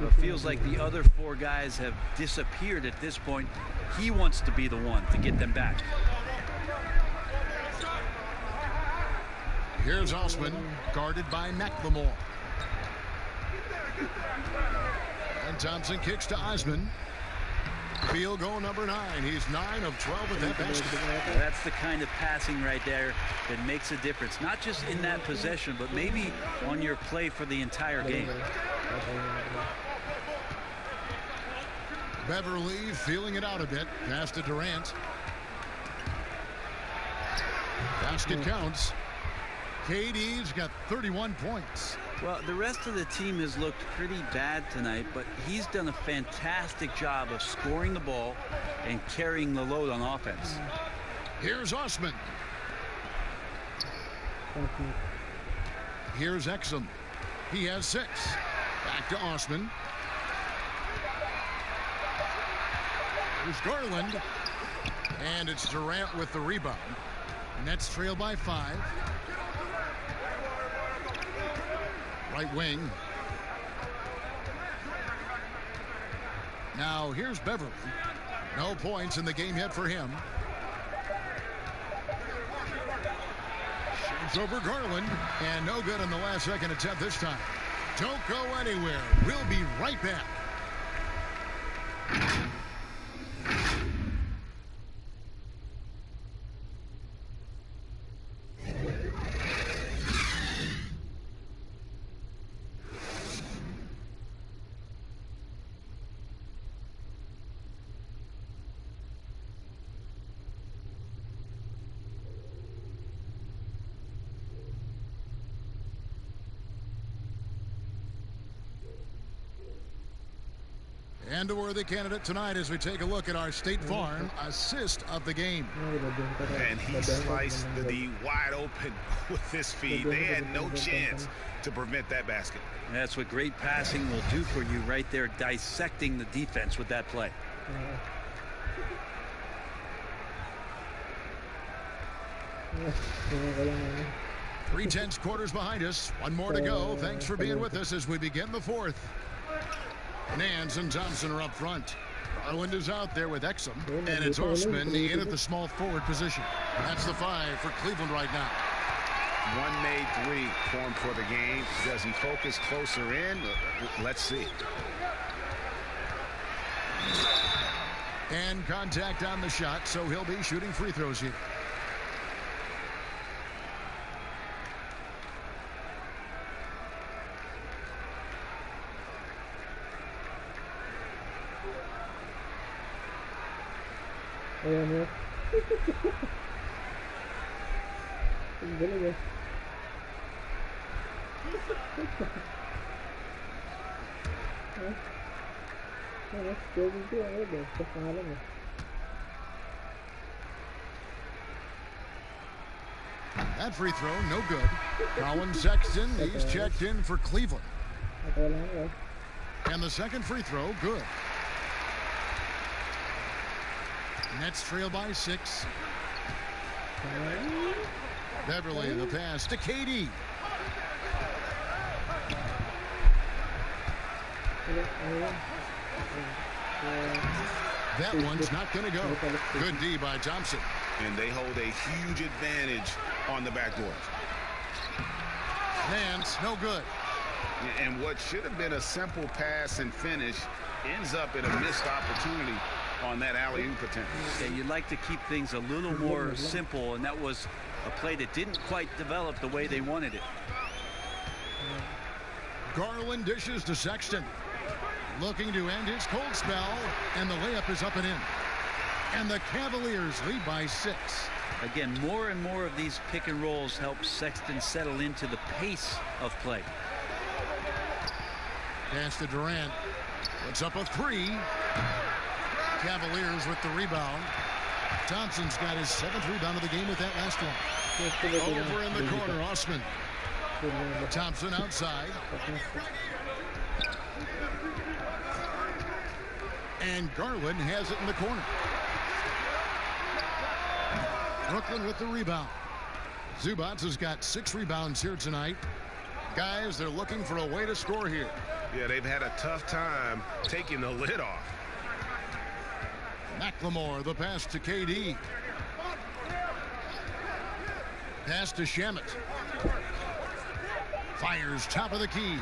It feels like the other 4 guys have disappeared at this point. He wants to be the one to get them back. Here's Osman, guarded by McLemore. And Thompson kicks to Osman. Field goal number 9. He's 9 of 12 at that basket. That's the kind of passing right there that makes a difference. Not just in that possession, but maybe on your play for the entire game. Beverly feeling it out a bit. Pass to Durant. Basket counts. KD's got 31 points. Well, the rest of the team has looked pretty bad tonight, but he's done a fantastic job of scoring the ball and carrying the load on offense. Here's Osman. Here's Exum. He has 6. Back to Osman. Here's Garland. And it's Durant with the rebound. Nets trail by 5. Right wing. Now here's Beverly. No points in the game yet for him. Shoots over Garland. And no good in the last second attempt this time. Don't go anywhere. We'll be right back. And a worthy candidate tonight as we take a look at our State Farm assist of the game. And he sliced the D wide open with this feed. They had no chance to prevent that basket. That's what great passing will do for you right there, dissecting the defense with that play. 3/10 quarters behind us. One more to go. Thanks for being with us as we begin the 4th. Nance and Thompson are up front. Garland is out there with Exum. And it's Osman in at the small forward position. That's the 5 for Cleveland right now. One made 3 formed for the game. Does he focus closer in? Let's see. And contact on the shot, so he'll be shooting free throws here. That free throw, no good. Colin Sexton, he's checked in for Cleveland. And the second free throw, good. Nets trail by 6. Beverly, the pass to KD. That one's not going to go. Good D by Thompson. And they hold a huge advantage on the backboard. Nance, no good. And what should have been a simple pass and finish ends up in a missed opportunity on that alley-oop attempt. Yeah, you'd like to keep things a little more simple, and that was a play that didn't quite develop the way they wanted it. Garland dishes to Sexton. Looking to end his cold spell, and the layup is up and in. And the Cavaliers lead by 6. Again, more and more of these pick and rolls help Sexton settle into the pace of play. Pass to Durant. Puts up a 3. Cavaliers with the rebound. Thompson's got his 7th rebound of the game with that last one. Over in the corner, Osman. Thompson outside. And Garland has it in the corner. Brooklyn with the rebound. Zubats has got 6 rebounds here tonight. Guys, they're looking for a way to score here. Yeah, they've had a tough time taking the lid off. McLemore, the pass to KD. Pass to Shamet. Fires top of the key.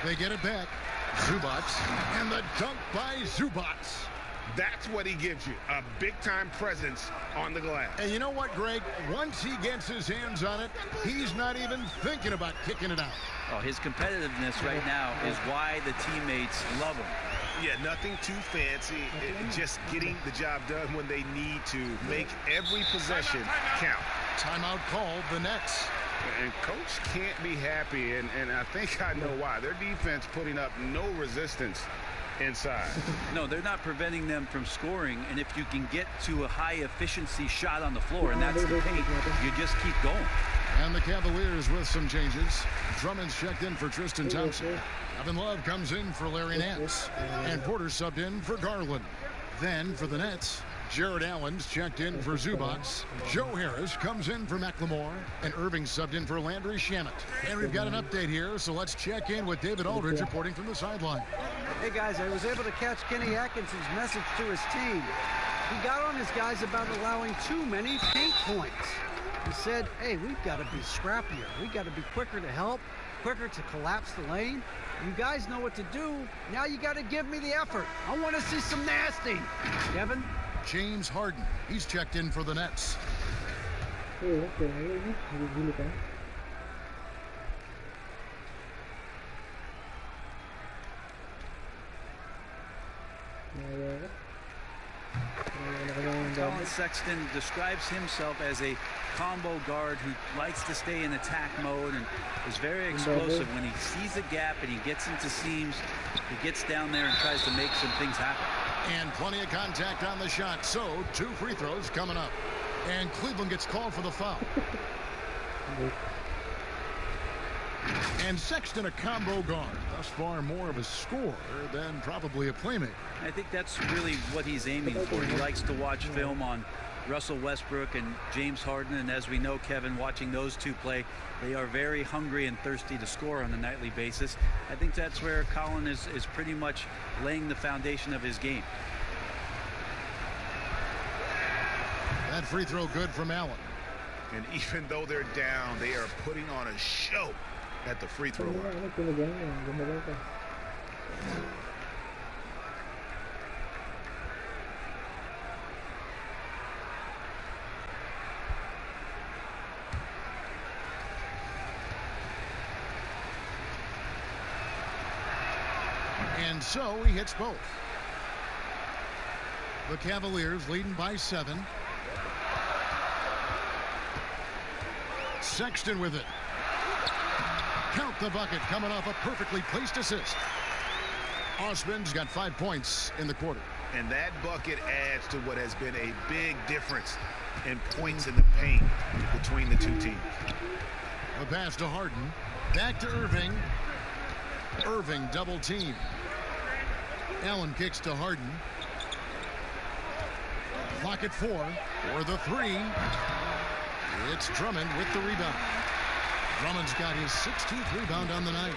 They get it back. Zubats. And the dunk by Zubats. That's what he gives you, a big-time presence on the glass. And you know what, Greg? Once he gets his hands on it, he's not even thinking about kicking it out. Oh, his competitiveness right now is why the teammates love him. Yeah, nothing too fancy, just getting the job done when they need to. Make every possession count. Timeout called, the Nets. And Coach can't be happy, and I think I know why. Their defense putting up no resistance inside. No, they're not preventing them from scoring, and if you can get to a high-efficiency shot on the floor, and that's the paint, you just keep going. And the Cavaliers with some changes. Drummond's checked in for Tristan Thompson. Kevin Love comes in for Larry Nance. And Porter subbed in for Garland. Then for the Nets, Jared Allen's checked in for Zubac. Joe Harris comes in for McLemore. And Irving subbed in for Landry Shamet. And we've got an update here, so let's check in with David Aldridge reporting from the sideline. Hey, guys, I was able to catch Kenny Atkinson's message to his team. He got on his guys about allowing too many paint points. He said, hey, we've got to be scrappier. We've got to be quicker to help, quicker to collapse the lane. You guys know what to do. Now you got to give me the effort. I want to see some nasty. Kevin? James Harden. He's checked in for the Nets. Colin Sexton describes himself as a combo guard who likes to stay in attack mode and is very explosive. When he sees a gap and he gets into seams, he gets down there and tries to make some things happen. And plenty of contact on the shot, so 2 free throws coming up. And Cleveland gets called for the foul. And Sexton, a combo guard, thus far more of a scorer than probably a playmaker. I think that's really what he's aiming for. He likes to watch film on Russell Westbrook and James Harden, and as we know, Kevin, watching those two play, they are very hungry and thirsty to score on a nightly basis. I think that's where Colin is pretty much laying the foundation of his game. That free throw good from Allen. And even though they're down, they are putting on a show at the free throw line. And so he hits both. The Cavaliers leading by 7. Sexton with it. Count the bucket, coming off a perfectly placed assist. Osman's got 5 points in the quarter. And that bucket adds to what has been a big difference in points in the paint between the two teams. The pass to Harden. Back to Irving. Irving double team. Allen kicks to Harden. Clock at 4 for the 3. It's Drummond with the rebound. Drummond's got his 16th rebound on the night.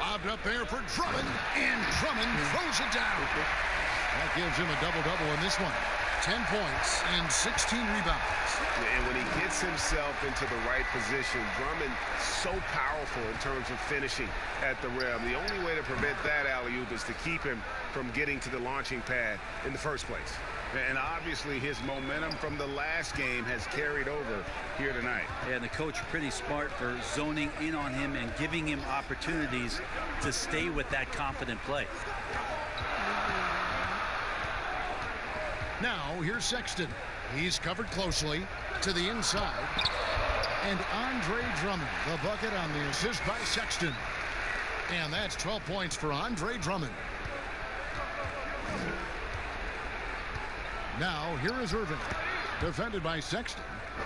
Lobbed up there for Drummond, and Drummond throws it down. That gives him a double-double in this one. 10 points and 16 rebounds. And when he gets himself into the right position, Drummond so powerful in terms of finishing at the rim. The only way to prevent that alley-oop is to keep him from getting to the launching pad in the first place. And obviously his momentum from the last game has carried over here tonight. Yeah, and the coach pretty smart for zoning in on him and giving him opportunities to stay with that confident play. Now here's Sexton. He's covered closely to the inside. And Andre Drummond, the bucket on the assist by Sexton. And that's 12 points for Andre Drummond. Now here is Irving, defended by Sexton.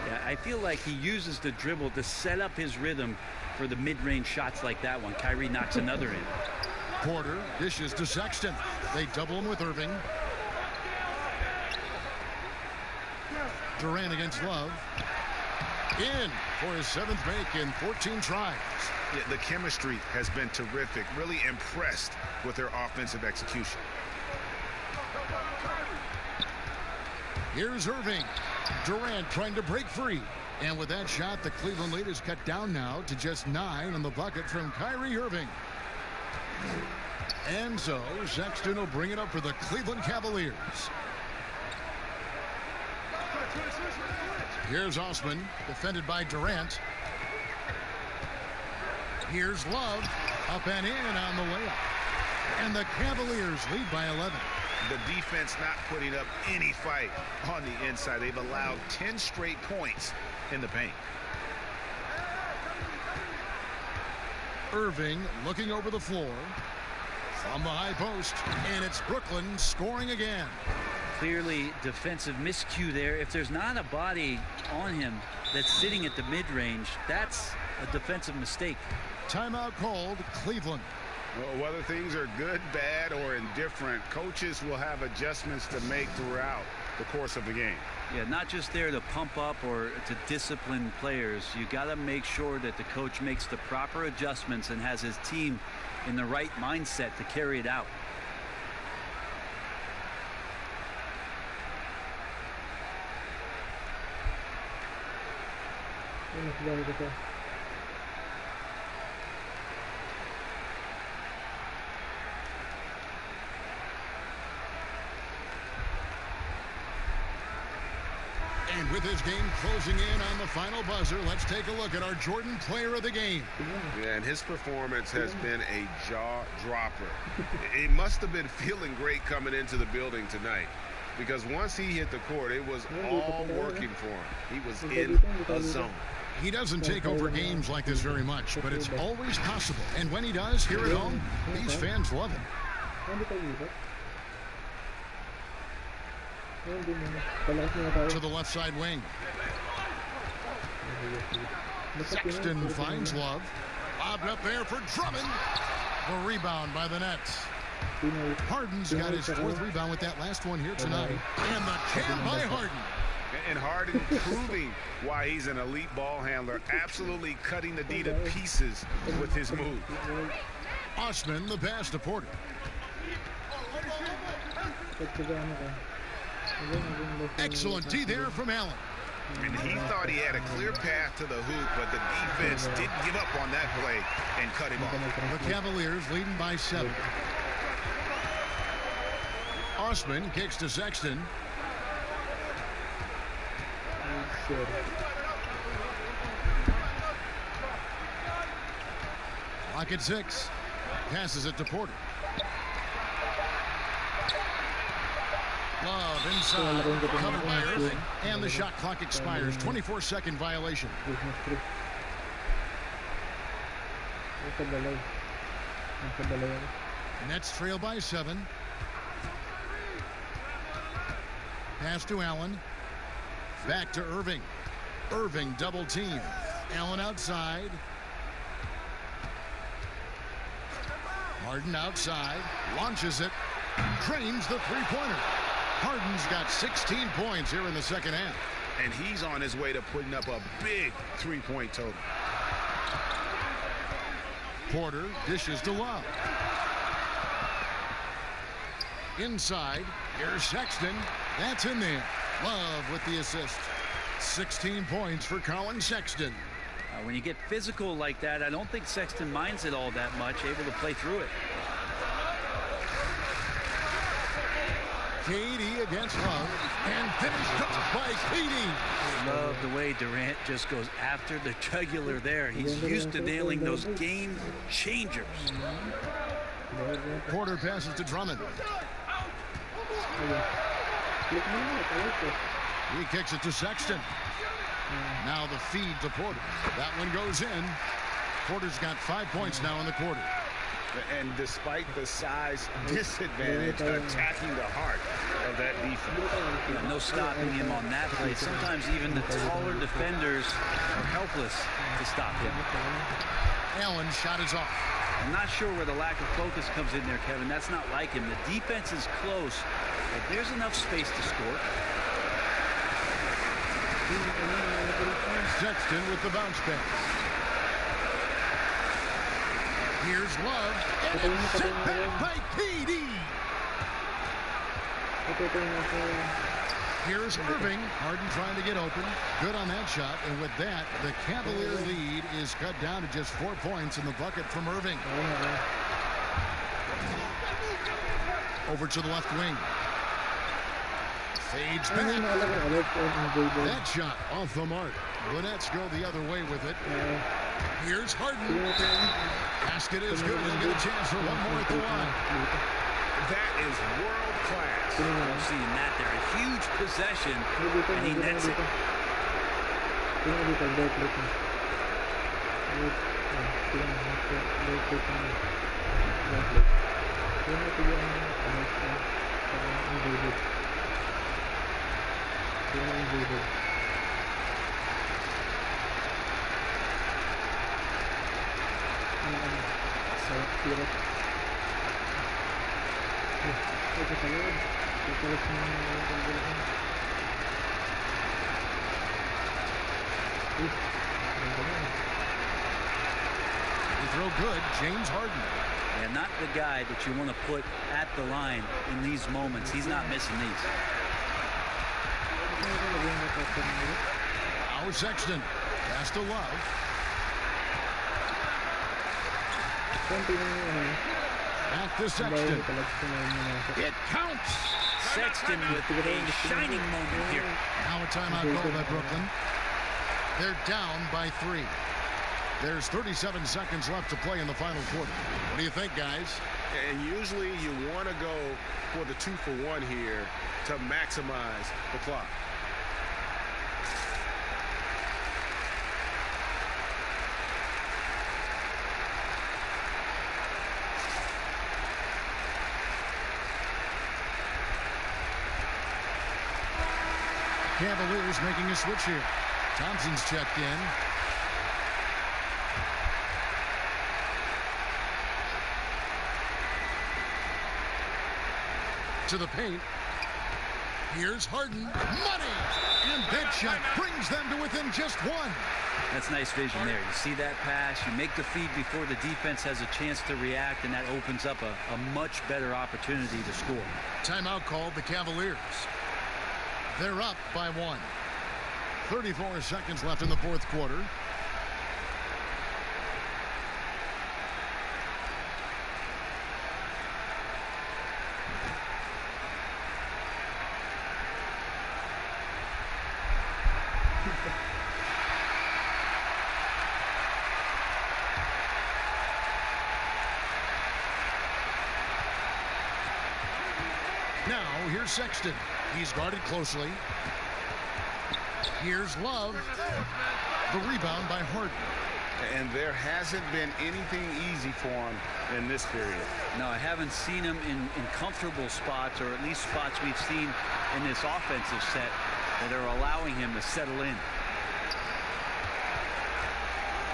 Yeah, I feel like he uses the dribble to set up his rhythm for the mid-range shots like that one. Kyrie knocks another in. Porter dishes to Sexton. They double him with Irving. Durant against Love. In for his 7th make in 14 tries. Yeah, the chemistry has been terrific. Really impressed with their offensive execution. Here's Irving. Durant trying to break free. And with that shot, the Cleveland lead is cut down now to just 9 on the bucket from Kyrie Irving. And so Sexton will bring it up for the Cleveland Cavaliers. Here's Osman, defended by Durant. Here's Love, up and in on the layup. And the Cavaliers lead by 11. The defense not putting up any fight on the inside. They've allowed 10 straight points in the paint. Irving looking over the floor from the high post, and it's Brooklyn scoring again. Clearly defensive miscue there. If there's not a body on him that's sitting at the mid-range, that's a defensive mistake. Timeout called, Cleveland. Well, whether things are good, bad, or indifferent, coaches will have adjustments to make throughout the course of the game. Yeah, not just there to pump up or to discipline players. You got to make sure that the coach makes the proper adjustments and has his team in the right mindset to carry it out. And with his game closing in on the final buzzer, let's take a look at our Jordan player of the game. Yeah, and his performance has been a jaw-dropper. He must have been feeling great coming into the building tonight, because once he hit the court, it was all working for him. He was in a zone. He doesn't take over games like this very much, but it's always possible. And when he does, here at home, these fans love him. To the left side wing. Sexton finds Love. Lobbed up there for Drummond. The rebound by the Nets. Harden's got his fourth rebound with that last one here tonight. And the jam by Harden. And Harden proving why he's an elite ball handler, absolutely cutting the D to pieces with his move. Osman, the pass to Porter. Excellent D there from Allen. And he thought he had a clear path to the hoop, but the defense didn't give up on that play and cut him off. The Cavaliers leading by 7. Osman kicks to Sexton. Clock at 6. Passes it to Porter. Love inside, covered by Irving, and the shot clock expires. 24-second violation. Nets trail by 7. Pass to Allen. Back to Irving. Irving double team. Allen outside. Harden outside. Launches it. Drains the three-pointer. Harden's got 16 points here in the second half. And he's on his way to putting up a big three-point total. Porter dishes to Love. Inside. Here's Sexton. That's in there. Love with the assist. 16 points for Colin Sexton. When you get physical like that, I don't think Sexton minds it all that much, able to play through it. KD against Love, and finished off by KD. Love the way Durant just goes after the jugular there. He's used to nailing those game changers. Porter passes to Drummond. He kicks it to Sexton. Now the feed to Porter. That one goes in. Porter's got 5 points now in the quarter. And despite the size disadvantage, attacking the heart of that defense. Yeah, no stopping him on that play. Sometimes even the taller defenders are helpless to stop him. Allen's shot is off. I'm not sure where the lack of focus comes in there, Kevin. That's not like him. The defense is close, but there's enough space to score. Sexton with the bounce pass. Here's Love, and it's sent back by KD. Here's Irving. Harden trying to get open. Good on that shot. And with that, the Cavalier lead is cut down to just 4 points in the bucket from Irving. Over to the left wing. Fades back. That shot off the mark. The Nets go the other way with it. Here's Harden. Basket is good. He'll get a chance for one more at the line. That is world class. We're seeing that there. A huge possession, and he nets it. Throw good, James Harden. Yeah, not the guy that you want to put at the line in these moments. He's not missing these. Now Sexton. Pass to Love. Back to Sexton. It counts. Sexton with a shining moment here. Now a timeout call by Brooklyn. They're down by 3. There's 37 seconds left to play in the final quarter. What do you think, guys? And usually you want to go for the 2-for-1 here to maximize the clock. Cavaliers making a switch here. Thompson's checked in. To the paint. Here's Harden. Money! And that shot brings them to within just 1. That's nice vision there. You see that pass, you make the feed before the defense has a chance to react, and that opens up a much better opportunity to score. Timeout called the Cavaliers. They're up by 1. 34 seconds left in the fourth quarter. Now, here's Sexton. He's guarded closely. Here's Love. The rebound by Harden. And there hasn't been anything easy for him in this period. No, I haven't seen him in comfortable spots, or at least spots we've seen in this offensive set that are allowing him to settle in.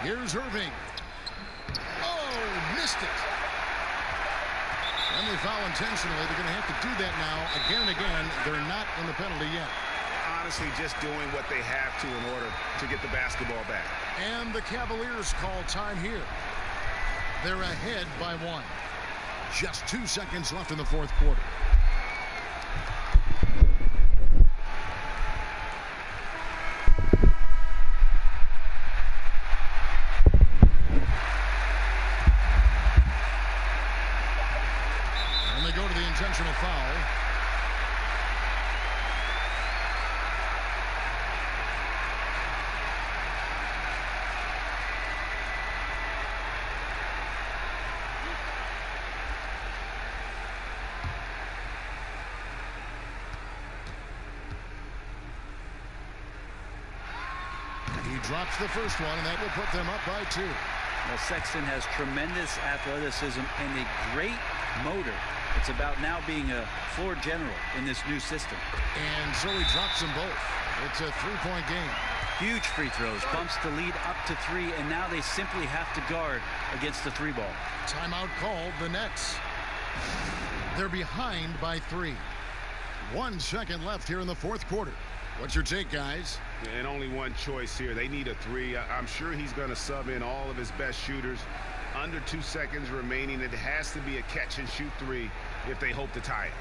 Here's Irving. Oh, missed it. And they foul intentionally. They're going to have to do that now again and again. They're not in the penalty yet. Honestly, just doing what they have to in order to get the basketball back. And the Cavaliers call time here. They're ahead by 1. Just 2 seconds left in the fourth quarter. And they go to the intentional foul. Drops the first one, and that will put them up by 2. Well, Sexton has tremendous athleticism and a great motor. It's about now being a floor general in this new system. And so he drops them both. It's a 3-point game. Huge free throws, bumps the lead up to 3, and now they simply have to guard against the 3-ball. Timeout called the Nets. They're behind by 3. 1 second left here in the fourth quarter. What's your take, guys? And only one choice here. They need a 3. I'm sure he's going to sub in all of his best shooters. Under 2 seconds remaining. It has to be a catch-and-shoot 3 if they hope to tie it.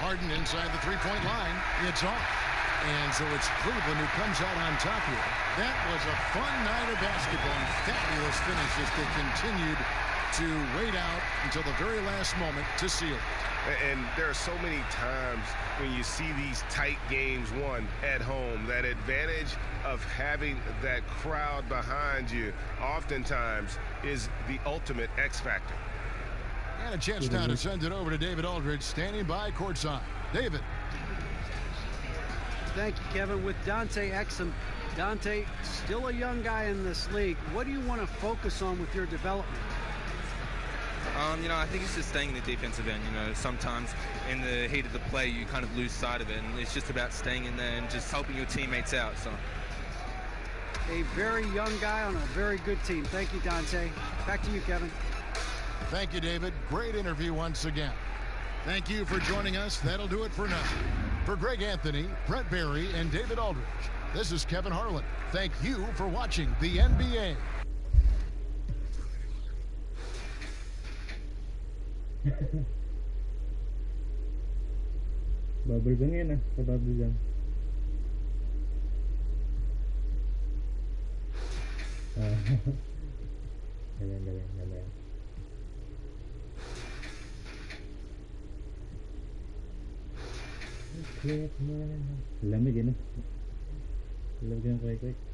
Harden inside the three-point line. It's off. And so it's Cleveland who comes out on top here. That was a fun night of basketball and fabulous finish as they continued to wait out until the very last moment to seal it. And there are so many times when you see these tight games won at home, that advantage of having that crowd behind you oftentimes is the ultimate X factor. And a chance now to send it over to David Aldridge, standing by courtside. David. Thank you, Kevin. With Dante Exum, Dante, still a young guy in this league. What do you want to focus on with your development? I think it's just staying in the defensive end. Sometimes in the heat of the play, you kind of lose sight of it, and it's just about staying in there and just helping your teammates out. So, a very young guy on a very good team. Thank you, Dante. Back to you, Kevin. Thank you, David. Great interview once again. Thank you for joining us. That'll do it for now. For Greg Anthony, Brett Barry, and David Aldridge, this is Kevin Harlan. Thank you for watching the NBA. Bubble bang yan ah, sa bubble bang. Galing. Lamig yun ah. Lamig yung quick.